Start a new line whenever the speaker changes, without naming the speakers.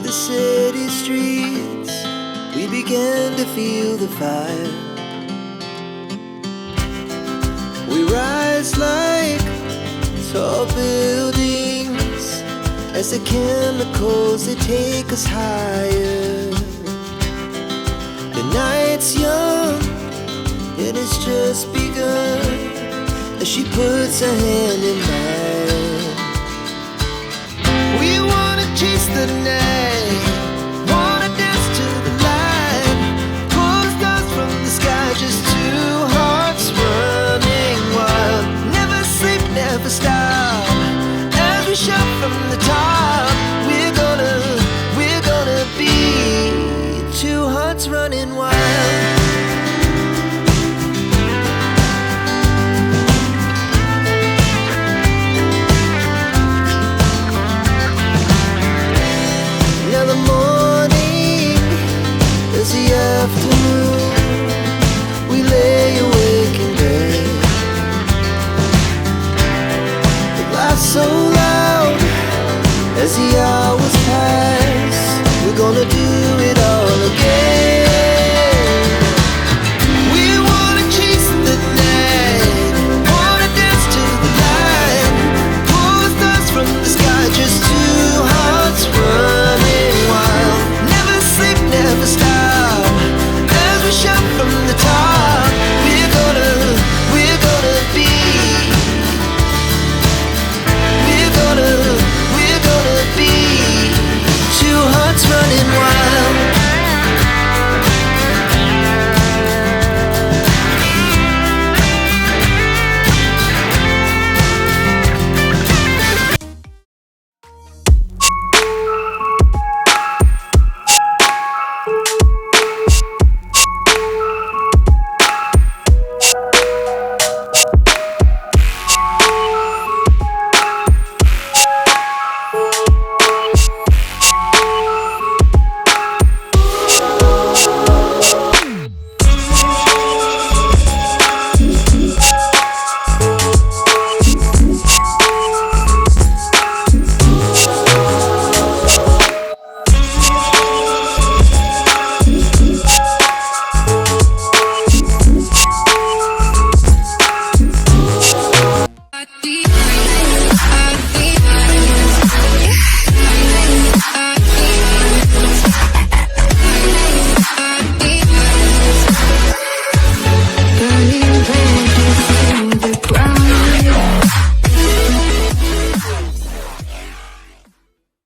the city streets, we began to feel the fire. We rise like tall buildings as the chemicals, they take us higher. The night's young and it's just begun as she puts her hand in mine. We wanna chase the night, wanna dance to the light, pull the stars from the sky, just two hearts running wild. Never sleep, never stop, as we shout from the top. We're gonna be two hearts running wild. Afternoon, we lay awake in bed. The glass so